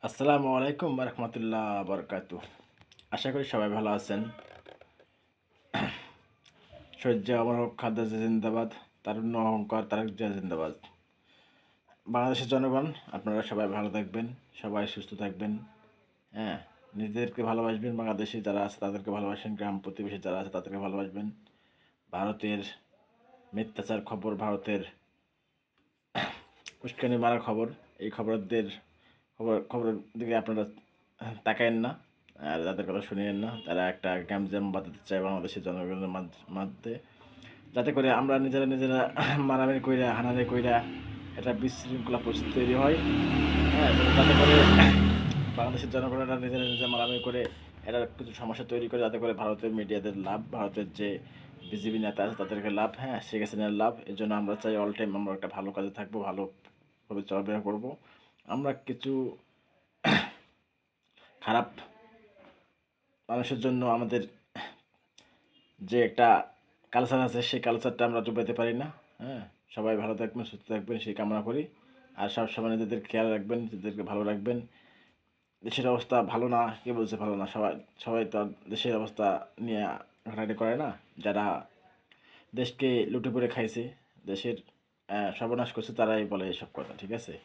আসসালামু আলাইকুম রহমতুল্লাহ বরকাতু। আশা করি সবাই ভালো আছেন। সূর্য অমর হোক, খাদ্য জিন্দাবাদ, তারুণ্য অহংকার তারেক জিয়া জিন্দাবাদ। বাংলাদেশের জনগণ, আপনারা সবাই ভালো থাকবেন, সবাই সুস্থ থাকবেন। হ্যাঁ, নিজেদেরকে ভালোবাসবেন, বাংলাদেশে যারা আছে তাদেরকে ভালোবাসেন, গ্রাম প্রতিবেশী যারা আছে তাদেরকে ভালোবাসবেন। ভারতের মিথ্যাচার খবর, ভারতের উস্কানি মারার খবর, এই খবরের দিকে আপনারা তাকায়েন না, আর তাদের কথা শুনিয়েন না। তারা একটা গ্যামজাম বাঁধাতে চায় বাংলাদেশের জনগণের মধ্যে, যাতে করে আমরা নিজেরা মারামারি কইরা হানাহানি কইরা একটা বিশৃঙ্খলা পরিস্থিতি তৈরি হয়। হ্যাঁ, যাতে করে বাংলাদেশের জনগণেরা নিজেরা মারামারি করে এটা কিছু সমস্যা তৈরি করে, যাতে করে ভারতের মিডিয়াদের লাভ, ভারতের যে বিজেপি নেতা আছে তাদেরকে লাভ, হ্যাঁ শেখ হাসিনার লাভ। এর জন্য আমরা চাই অল টাইম আমরা একটা ভালো কাজে থাকবো, ভালোভাবে চলাফেরা করবো। আমরা কিছু খারাপ মানুষের জন্য আমাদের যে একটা কালচার আছে, সেই কালচারটা আমরা ডুবাইতে পারি না। হ্যাঁ, সবাই ভালো থাকবেন, সুস্থ থাকবেন, সেই কামনা করি। আর সবসময় নিজেদের খেয়াল রাখবেন, নিজেদেরকে ভালো রাখবেন। দেশের অবস্থা ভালো না, কে বলছে ভালো না? সবাই সবাই তো আর দেশের অবস্থা নিয়ে ঘাটাঘাটি করে না। যারা দেশকে লুটে পুটে খাইছে, দেশের সর্বনাশ করছে, তারাই বলে এসব কথা, ঠিক আছে?